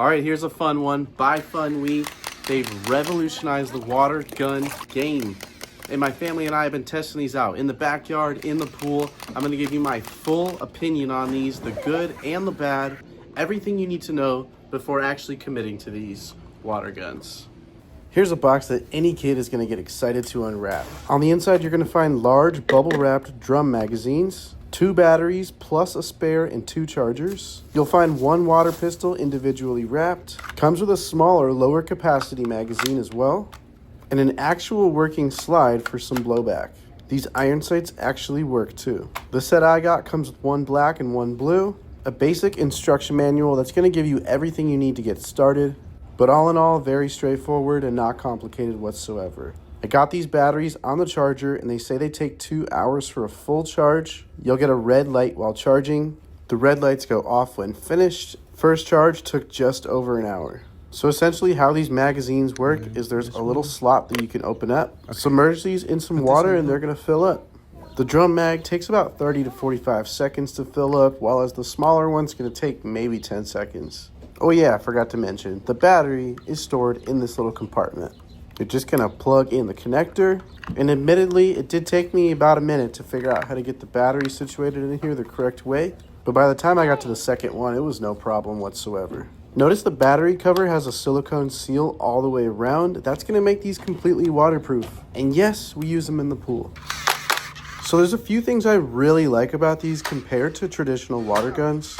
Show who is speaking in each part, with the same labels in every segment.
Speaker 1: All right, here's a fun one by FUNWEE. They've revolutionized the water gun game. And my family and I have been testing these out in the backyard, in the pool. I'm gonna give you my full opinion on these, the good and the bad, everything you need to know before actually committing to these water guns. Here's a box that any kid is going to get excited to unwrap. On the inside, you're going to find large bubble-wrapped drum magazines, 2 batteries plus a spare and 2 chargers. You'll find 1 water pistol individually wrapped. Comes with a smaller, lower capacity magazine as well, and an actual working slide for some blowback. These iron sights actually work too. The set I got comes with 1 black and 1 blue, a basic instruction manual that's going to give you everything you need to get started. But all in all, very straightforward and not complicated whatsoever. I got these batteries on the charger and they say they take 2 hours for a full charge. You'll get a red light while charging. The red lights go off when finished. First charge took just over an hour. So essentially how these magazines work is there's a little slot that you can open up, submerge these in some water and they're gonna fill up. The drum mag takes about 30 to 45 seconds to fill up, while as the smaller one's gonna take maybe 10 seconds. Oh yeah, I forgot to mention, the battery is stored in this little compartment. You're just gonna plug in the connector, and admittedly, it did take me about a minute to figure out how to get the battery situated in here the correct way, but by the time I got to the second one, it was no problem whatsoever. Notice the battery cover has a silicone seal all the way around. That's gonna make these completely waterproof. And yes, we use them in the pool. So there's a few things I really like about these compared to traditional water guns.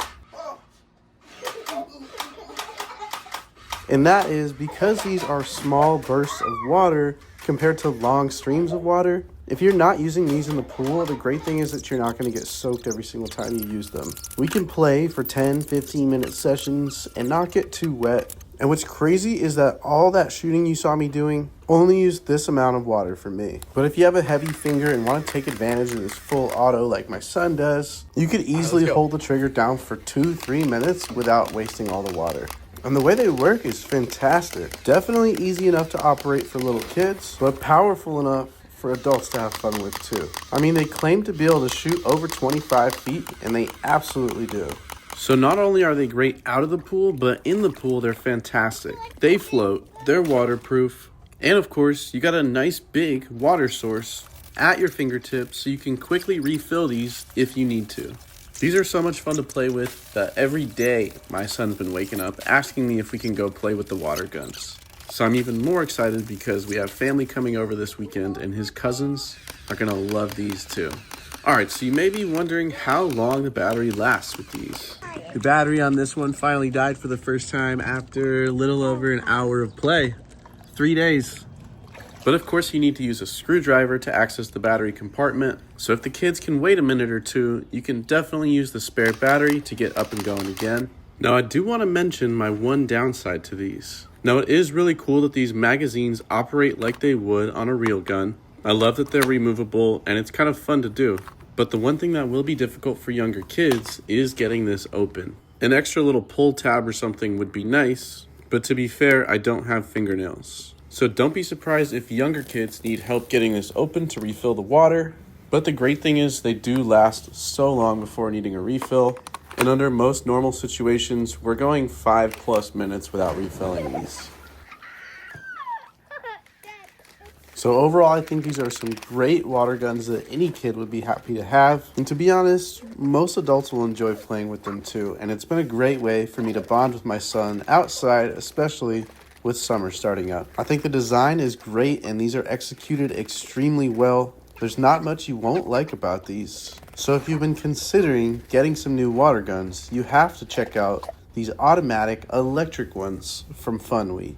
Speaker 1: And that is because these are small bursts of water compared to long streams of water. If you're not using these in the pool, the great thing is that you're not going to get soaked every single time you use them. We can play for 10, 15-minute sessions and not get too wet. And what's crazy is that all that shooting you saw me doing only used this amount of water for me. But if you have a heavy finger and want to take advantage of this full auto like my son does, you could easily hold the trigger down for 2-3 minutes without wasting all the water. And the way they work is fantastic. Definitely easy enough to operate for little kids, but powerful enough for adults to have fun with too. I mean, they claim to be able to shoot over 25 feet, and they absolutely do. So not only are they great out of the pool, but in the pool, they're fantastic. They float, they're waterproof, and of course, you got a nice big water source at your fingertips so you can quickly refill these if you need to. These are so much fun to play with that every day my son's been waking up asking me if we can go play with the water guns. So I'm even more excited because we have family coming over this weekend and his cousins are gonna love these too. All right, so you may be wondering how long the battery lasts with these. The battery on this one finally died for the first time after a little over an hour of play. 3 days. But of course you need to use a screwdriver to access the battery compartment. So if the kids can wait a minute or two, you can definitely use the spare battery to get up and going again. Now I do want to mention my one downside to these. Now it is really cool that these magazines operate like they would on a real gun. I love that they're removable and it's kind of fun to do. But the one thing that will be difficult for younger kids is getting this open. An extra little pull tab or something would be nice, but to be fair, I don't have fingernails. So don't be surprised if younger kids need help getting this open to refill the water. But the great thing is they do last so long before needing a refill. And under most normal situations, we're going 5+ minutes without refilling these. So overall, I think these are some great water guns that any kid would be happy to have. And to be honest, most adults will enjoy playing with them too. And it's been a great way for me to bond with my son outside, especially with summer starting up. I think the design is great and these are executed extremely well. There's not much you won't like about these. So if you've been considering getting some new water guns, you have to check out these automatic electric ones from FUNWEE.